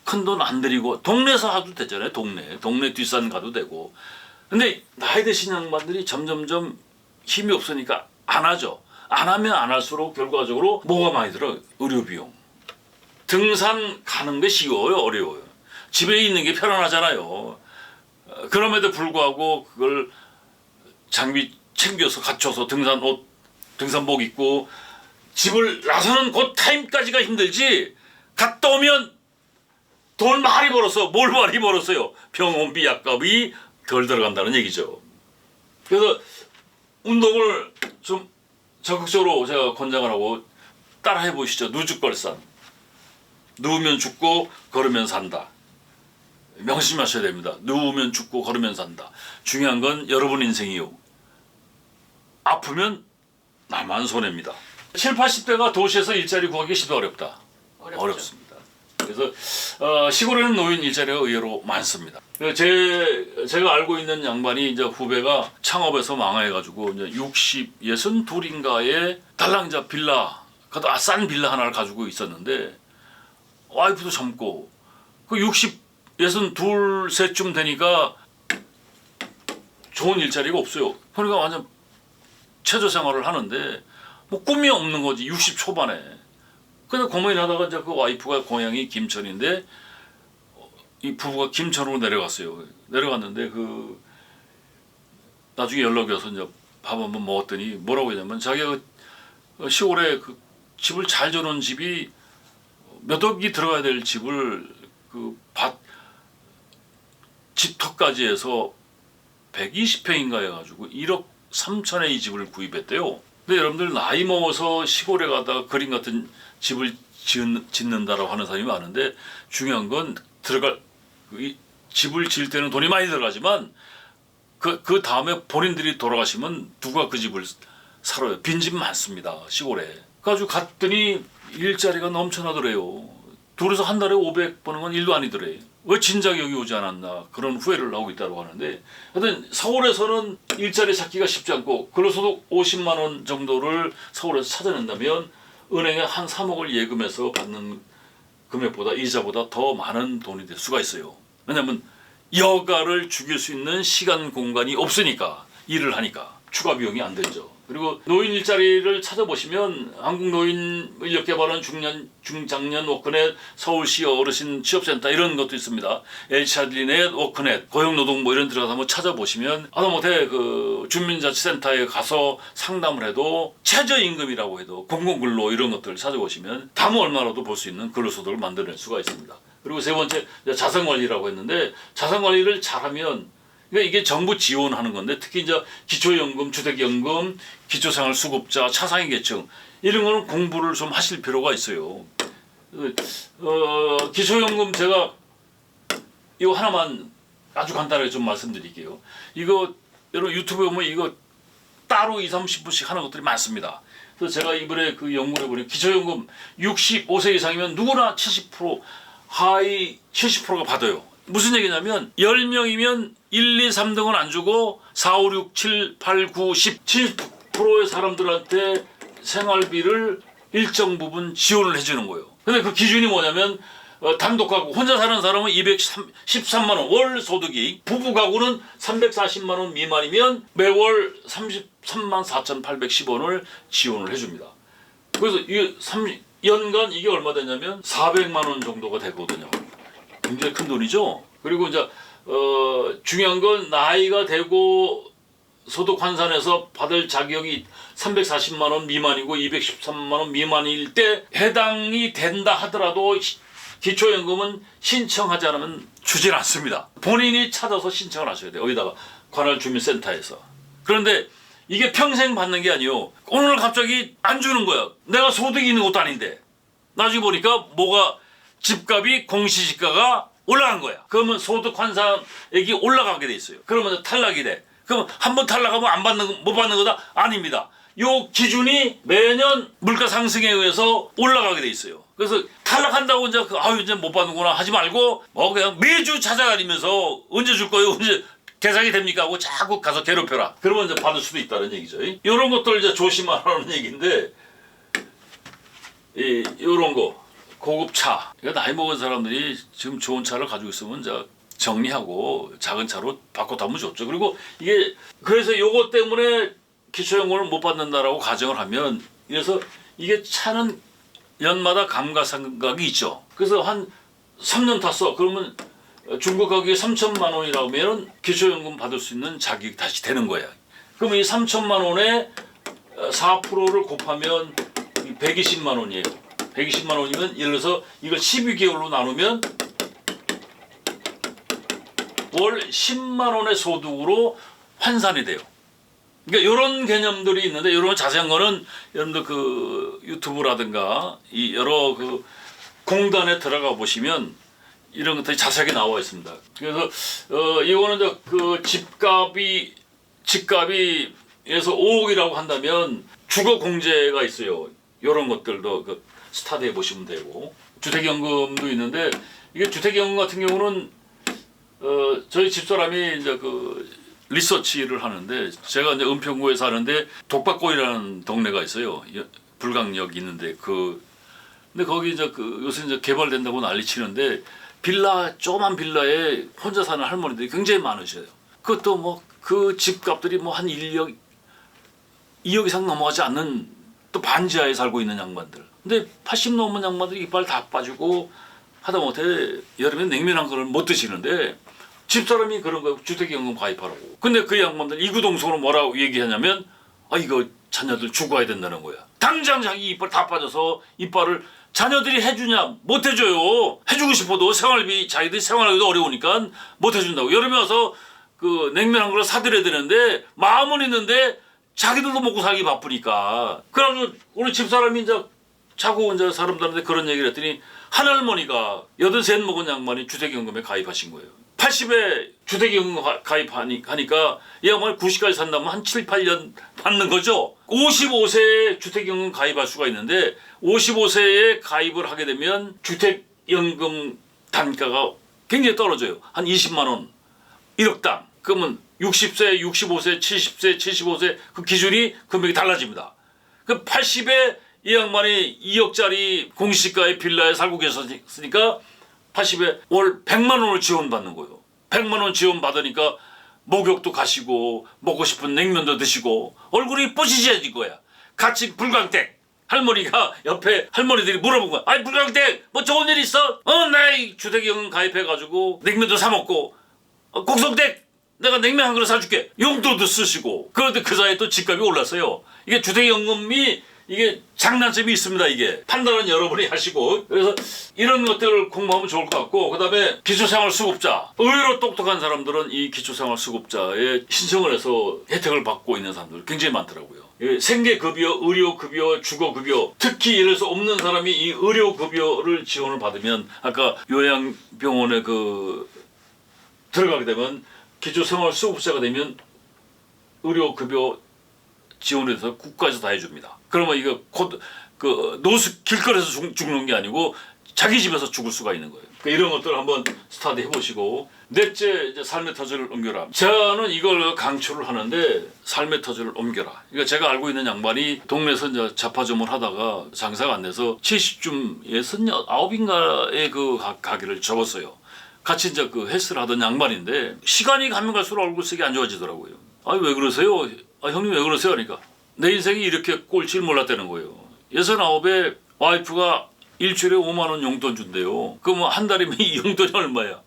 큰 돈 안 들이고 동네에서 하도 되잖아요. 동네 뒷산 가도 되고. 근데 나이 드신 양반들이 점점점 힘이 없으니까 안 하죠. 안 하면 안 할수록 결과적으로 뭐가 많이 들어? 의료 비용. 등산 가는 게 쉬워요, 어려워요? 집에 있는 게 편안하잖아요. 그럼에도 불구하고 그걸 장비 챙겨서 갖춰서 등산 옷, 등산복 입고 집을 나서는 그 타임까지가 힘들지 갔다 오면 돈 많이 벌어서 뭘 많이 벌었어요. 병원비 약값이 덜 들어간다는 얘기죠. 그래서 운동을 좀 적극적으로 제가 권장을 하고 따라해 보시죠. 누죽걸산. 누우면 죽고 걸으면 산다. 명심하셔야 됩니다. 누우면 죽고 걸으면 산다. 중요한 건 여러분 인생이요. 아프면 나만 손해입니다. 7, 80대가 도시에서 일자리 구하기 쉽다 어렵다. 어렵습니다. 그래서 시골에는 노인 일자리가 의외로 많습니다. 제가 알고 있는 양반이 이제 후배가 창업해서 망해가지고 이제 62인가에 달랑자 빌라, 싼 빌라 하나를 가지고 있었는데 와이프도 젊고 그 62, 3쯤 되니까 좋은 일자리가 없어요. 그러니까 완전 최저 생활을 하는데 뭐 꿈이 없는 거지. 60 초반에. 근데 고민을 하다가 이제 그 와이프가 고향이 김천인데 이 부부가 김천으로 내려갔어요. 내려갔는데 그 나중에 연락이 와서 이제 밥 한번 먹었더니 뭐라고 했냐면 자기가 시골에 그 집을 잘 지어놓은 집이 몇 억이 들어가야 될 집을 그 집터까지 해서 120평인가 해가지고 1억 3천에 이 집을 구입했대요. 근데 여러분들 나이 먹어서 시골에 가다가 그림 같은 집을 짓는다라고 하는 사람이 많은데 중요한 건 집을 지을 때는 돈이 많이 들어가지만 그 다음에 본인들이 돌아가시면 누가 그 집을 살아요. 빈집 많습니다. 시골에. 그래가지고 갔더니 일자리가 넘쳐나더래요. 둘이서 한 달에 500 버는 건 일도 아니더래. 왜 진작에 여기 오지 않았나 그런 후회를 하고 있다고 하는데 하여튼 서울에서는 일자리 찾기가 쉽지 않고 그래서도 50만 원 정도를 서울에서 찾아낸다면 은행에 한 3억을 예금해서 받는 금액보다 이자보다 더 많은 돈이 될 수가 있어요. 왜냐하면 여가를 죽일 수 있는 시간 공간이 없으니까 일을 하니까. 추가 비용이 안 들죠. 그리고 노인 일자리를 찾아보시면 한국노인인력개발원 중장년 워크넷, 서울시 어르신 취업센터 이런 것도 있습니다. HRD넷, 워크넷, 고용노동 뭐 이런 들어가서 한번 찾아보시면 하다못해 그 주민자치센터에 가서 상담을 해도 최저임금이라고 해도 공공근로 이런 것들을 찾아보시면 담 얼마라도 볼 수 있는 근로소득을 만들어낼 수가 있습니다. 그리고 세 번째 자산관리라고 했는데 자산관리를 잘하면 그러니까 이게 정부 지원하는 건데 특히 이제 기초연금, 주택연금, 기초생활수급자, 차상위 계층 이런 거는 공부를 좀 하실 필요가 있어요. 기초연금 제가 이거 하나만 아주 간단하게 좀 말씀드릴게요. 이거 여러분 유튜브에 보면 이거 따로 20-30분씩 하는 것들이 많습니다. 그래서 제가 이번에 그 연구를 해보니 기초연금 65세 이상이면 누구나 70% 하위 70%가 받아요. 무슨 얘기냐면 10명이면 1, 2, 3등은 안 주고 4, 5, 6, 7, 8, 9, 10, 70%의 사람들한테 생활비를 일정 부분 지원을 해주는 거예요. 근데 그 기준이 뭐냐면 단독 가구 혼자 사는 사람은 213만 원 월 소득이 부부 가구는 340만 원 미만이면 매월 33만 4,810원을 지원을 해줍니다. 그래서 이게 연간 이게 얼마 되냐면 400만 원 정도가 되거든요. 굉장히 큰 돈이죠. 그리고 이제 중요한 건 나이가 되고 소득 환산해서 받을 자격이 340만 원 미만이고 213만 원 미만일 때 해당이 된다 하더라도 기초연금은 신청하지 않으면 주질 않습니다. 본인이 찾아서 신청을 하셔야 돼요. 여기다가 관할 주민센터에서. 그런데 이게 평생 받는 게 아니에요. 오늘 갑자기 안 주는 거야. 내가 소득이 있는 것도 아닌데. 나중에 보니까 뭐가 집값이 공시지가가 올라간 거야. 그러면 소득 환산액이 올라가게 돼 있어요. 그러면 탈락이 돼. 그러면 한번 탈락하면 못 받는 거다? 아닙니다. 요 기준이 매년 물가 상승에 의해서 올라가게 돼 있어요. 그래서 탈락한다고 이제 이제 못 받는구나 하지 말고 그냥 매주 찾아다니면서 언제 줄 거예요? 언제 계산이 됩니까? 하고 자꾸 가서 괴롭혀라. 그러면 이제 받을 수도 있다는 얘기죠. 이런 것들 이제 조심하라는 얘기인데 이런 거. 고급 차. 그러니까 나이 먹은 사람들이 지금 좋은 차를 가지고 있으면 이제 정리하고 작은 차로 바꿔 타면 좋죠. 그리고 이게 그래서 요것 때문에 기초연금을 못 받는다라고 가정을 하면 그래서 이게 차는 연마다 감가상각이 있죠. 그래서 한 3년 탔어. 그러면 중고 가격이 3천만 원이라고 하면 기초연금 받을 수 있는 자격이 다시 되는 거야. 그러면 이 3천만 원에 4%를 곱하면 120만 원이에요. 120만 원이면 예를 들어서 이걸 12개월로 나누면 월 10만 원의 소득으로 환산이 돼요. 그러니까 이런 개념들이 있는데 이런 자세한 거는 여러분들 그 유튜브라든가 이 여러 그 공단에 들어가 보시면 이런 것들이 자세하게 나와 있습니다. 그래서 이거는 이제 그 집값에서 5억이라고 한다면 주거 공제가 있어요. 이런 것들도 그 스타디에 보시면 되고 주택연금도 있는데 이게 주택연금 같은 경우는 저희 집사람이 이제 그 리서치를 하는데 제가 이제 은평구에 사는데 독박고이라는 동네가 있어요. 불강역 있는데 근데 거기 이제 요새 이제 개발된다고 난리치는데 조그만 빌라에 혼자 사는 할머니들이 굉장히 많으셔요. 그것도 뭐 그 집값들이 뭐 한 1억, 2억 이상 넘어가지 않는 또 반지하에 살고 있는 양반들. 근데 80 넘은 양반들이 이빨 다 빠지고 하다못해 여름에 냉면 한 그릇 못 드시는데 집사람이 그런 거예요. 주택연금 가입하라고. 근데 그 양반들 이구동성으로 뭐라고 얘기하냐면 이거 자녀들 죽어야 된다는 거야. 당장 자기 이빨 다 빠져서 이빨을 자녀들이 해주냐 못 해줘요. 해주고 싶어도 생활비 자기들이 생활하기도 어려우니까 못 해준다고. 여름에 와서 그 냉면 한 그릇 사드려야 되는데 마음은 있는데 자기들도 먹고 살기 바쁘니까. 그래가지고 우리 집사람이 이제 자고 이제 사람들한테 그런 얘기를 했더니 한 할머니가 83 먹은 양반이 주택연금에 가입하신 거예요. 80에 주택연금 가입하니까 이 양반이 90까지 산다면 한 7, 8년 받는 거죠. 55세에 주택연금 가입할 수가 있는데 55세에 가입을 하게 되면 주택연금 단가가 굉장히 떨어져요. 한 20만 원 1억당. 그러면 60세, 65세, 70세, 75세 그 기준이 금액이 달라집니다. 그 80에 이 양반이 2억짜리 공시지가의 빌라에 살고 계셨으니까 80에 월 100만 원을 지원받는 거예요. 100만 원 지원받으니까 목욕도 가시고 먹고 싶은 냉면도 드시고 얼굴이 뽀시해진 거야. 같이 불광택 할머니가 옆에 할머니들이 물어본 거야. 아이 불광택 뭐 좋은 일 있어? 나 이 주택연금 가입해가지고 냉면도 사 먹고 곡성택 내가 냉면 한 그릇 사줄게. 용돈도 쓰시고. 그런데 그 사이에 또 집값이 올랐어요. 이게 주택연금이 이게 장단점이 있습니다. 이게 판단은 여러분이 하시고. 그래서 이런 것들을 공부하면 좋을 것 같고, 그 다음에 기초생활수급자, 의외로 똑똑한 사람들은 이 기초생활수급자에 신청을 해서 혜택을 받고 있는 사람들 굉장히 많더라고요. 생계급여, 의료급여, 주거급여, 특히 예를 들어서 없는 사람이 이 의료급여를 지원을 받으면 아까 요양병원에 들어가게 되면 기초생활수급자가 되면 의료급여 지원에 대해서 국가에서 다 해줍니다. 그러면 이거 노숙 길거리에서 죽는 게 아니고 자기 집에서 죽을 수가 있는 거예요. 그러니까 이런 것들을 한번 스타디 해보시고. 넷째, 이제 삶의 터전을 옮겨라. 저는 이걸 강추를 하는데 삶의 터전을 옮겨라. 그러니까 제가 알고 있는 양반이 동네에서 이제 잡화점을 하다가 장사가 안 돼서 70쯤에 39인가의 그 가게를 접었어요. 같이 이제 그 헬스를 하던 양반인데 시간이 가면 갈수록 얼굴색이 안 좋아지더라고요. 아니 왜 그러세요? 형님 왜 그러세요? 그러니까 내 인생이 이렇게 꼴찌를 몰랐다는 거예요. 69에 와이프가 일주일에 5만 원 용돈 준대요. 그럼 한 달이면 이 용돈이 얼마야?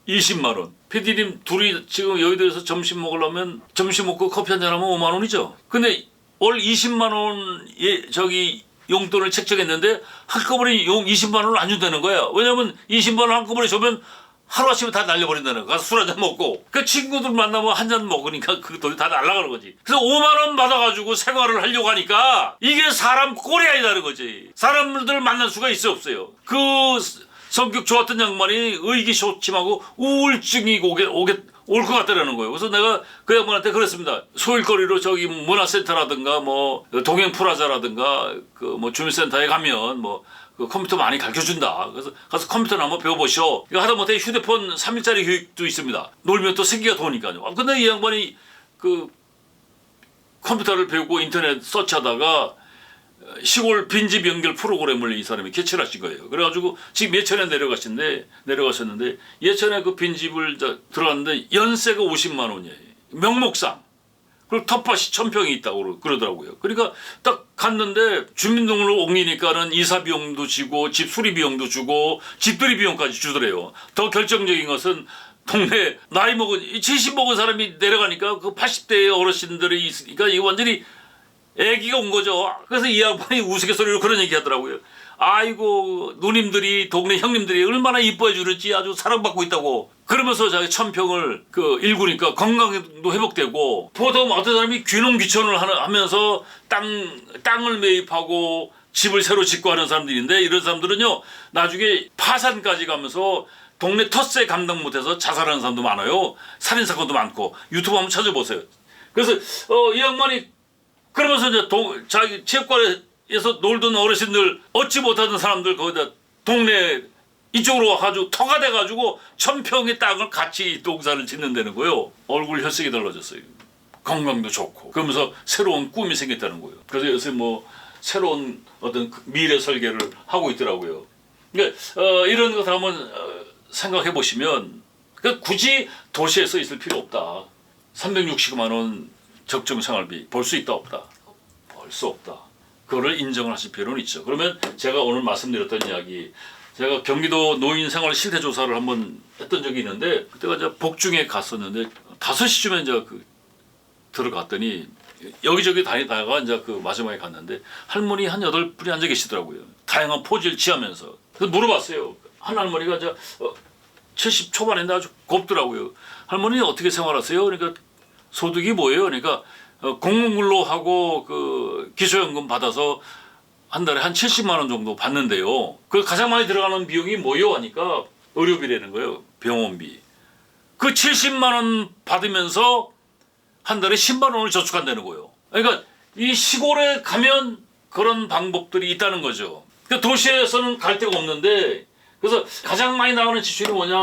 20만 원. PD님 둘이 지금 여의도에서 점심 먹으려면 점심 먹고 커피 한잔 하면 5만 원이죠. 근데 월 20만 원의 용돈을 책정했는데 한꺼번에 20만 원을 안 준다는 거야. 왜냐면 20만 원 한꺼번에 주면 하루아침에 다 날려버린다는 거야. 가서 술 한잔 먹고. 그 친구들 만나면 한 잔 먹으니까 그 돈이 다 날아가는 거지. 그래서 5만 원 받아가지고 생활을 하려고 하니까 이게 사람 꼴이 아니다는 거지. 사람들 만날 수가 있어 없어요. 그 성격 좋았던 양반이 의기소침하고 우울증이 올 것 같다라는 거예요. 그래서 내가 그 양반한테 그랬습니다. 소일거리로 문화센터라든가 동행프라자라든가 주민센터에 가면 그 컴퓨터 많이 가르쳐준다. 그래서 가서 컴퓨터를 한번 배워보시오. 이거 하다못해 휴대폰 3일짜리 교육도 있습니다. 놀면 또 생기가 도니까요. 근데 이 양반이 그 컴퓨터를 배우고 인터넷 서치하다가 시골 빈집 연결 프로그램을 이 사람이 개최를 하신 거예요. 그래가지고 지금 예천에 내려가셨는데 예천에 그 빈집을 들어갔는데 연세가 50만 원이에요. 명목상. 그리고 텃밭이 1000평이 있다고 그러더라고요. 그러니까 딱 갔는데 주민등록을 옮기니까는 이사 비용도 지고 집 수리 비용도 주고 집들이 비용까지 주더래요. 더 결정적인 것은 동네 나이 먹은 70 먹은 사람이 내려가니까 그 80대의 어르신들이 있으니까 이게 완전히 애기가 온 거죠. 그래서 이 양반이 우스갯소리로 그런 얘기 하더라고요. 아이고 누님들이 동네 형님들이 얼마나 이뻐해 주는지 아주 사랑받고 있다고. 그러면서 자기 1000평을 일구니까 건강도 회복되고 보통 어떤 사람이 귀농귀촌을 하면서 땅을 매입하고 집을 새로 짓고 하는 사람들인데 이런 사람들은요 나중에 파산까지 가면서 동네 텃세 감당 못해서 자살하는 사람도 많아요. 살인사건도 많고 유튜브 한번 찾아보세요. 그래서 이 양반이 그러면서 이제 자기 체육관에서 놀던 어르신들 얻지 못하던 사람들 거기다 동네 이쪽으로 아주 터가 돼가지고 1000평의 땅을 같이 동산을 짓는다는 거예요. 얼굴 혈색이 달라졌어요. 건강도 좋고 그러면서 새로운 꿈이 생겼다는 거예요. 그래서 요새 새로운 어떤 미래 설계를 하고 있더라고요. 그러니까 이런 것을 한번 생각해 보시면 굳이 도시에서 있을 필요 없다. 360만 원 적정 생활비 벌 수 있다 없다? 벌 수 없다. 그거를 인정을 하실 필요는 있죠. 그러면 제가 오늘 말씀드렸던 이야기 제가 경기도 노인 생활 실태 조사를 한번 했던 적이 있는데 그때가 이제 복중에 갔었는데 5시쯤에 이제 들어갔더니 여기저기 다니다가 이제 마지막에 갔는데 할머니 한 8분이 앉아 계시더라고요. 다양한 포즈를 취하면서. 그래서 물어봤어요. 한 할머니가 이제 70 초반인데 아주 곱더라고요. 할머니 어떻게 생활하세요? 그러니까 소득이 뭐예요? 그러니까 공무근로하고 기초연금 받아서 한 달에 한 70만 원 정도 받는데요. 그 가장 많이 들어가는 비용이 뭐요? 하니까 의료비라는 거예요. 병원비. 그 70만 원 받으면서 한 달에 10만 원을 저축한다는 거예요. 그러니까 이 시골에 가면 그런 방법들이 있다는 거죠. 그러니까 도시에서는 갈 데가 없는데 그래서 가장 많이 나가는 지출이 뭐냐?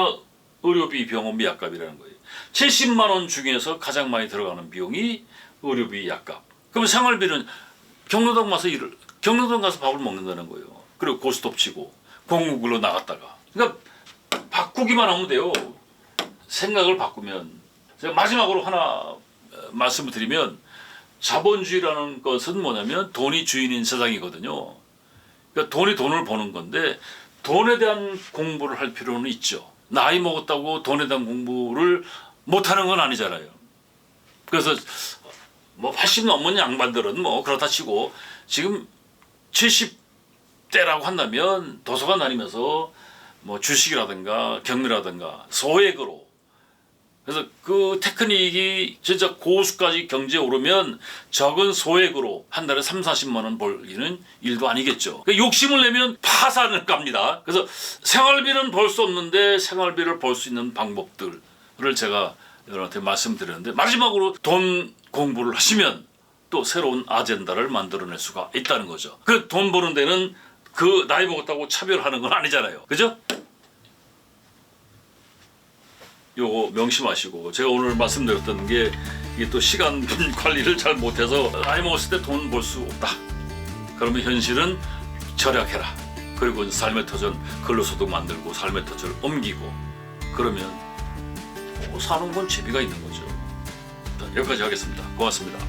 의료비, 병원비, 약값이라는 거예요. 70만 원 중에서 가장 많이 들어가는 비용이 의료비, 약값. 그럼 생활비는 경로당 가서 밥을 먹는다는 거예요. 그리고 고스톱 치고 공국으로 나갔다가. 그러니까 바꾸기만 하면 돼요. 생각을 바꾸면 제가 마지막으로 하나 말씀을 드리면 자본주의라는 것은 뭐냐면 돈이 주인인 세상이거든요. 그러니까 돈이 돈을 버는 건데 돈에 대한 공부를 할 필요는 있죠. 나이 먹었다고 돈에 대한 공부를 못하는 건 아니잖아요. 그래서 뭐 80 넘은 양반들은 뭐 그렇다 치고 지금 70대라고 한다면 도서관 다니면서 뭐 주식이라든가 경매라든가 소액으로, 그래서 그 테크닉이 진짜 고수까지 경제에 오르면 적은 소액으로 한 달에 3, 40만 원 벌기는 일도 아니겠죠. 그러니까 욕심을 내면 파산을 갑니다. 그래서 생활비는 벌 수 없는데 생활비를 벌 수 있는 방법들을 제가 여러분한테 말씀드렸는데, 마지막으로 돈 공부를 하시면 또 새로운 아젠다를 만들어낼 수가 있다는 거죠. 그 돈 버는 데는 그 나이 먹었다고 차별하는 건 아니잖아요. 그죠? 요거 명심하시고, 제가 오늘 말씀드렸던 게 이게 또 시간 관리를 잘 못해서 나이 먹었을 때 돈 벌 수 없다. 그러면 현실은 절약해라. 그리고 삶의 터전 근로소득 만들고 삶의 터전을 옮기고, 그러면 사는 건 재미가 있는 거죠. 여기까지 하겠습니다. 고맙습니다.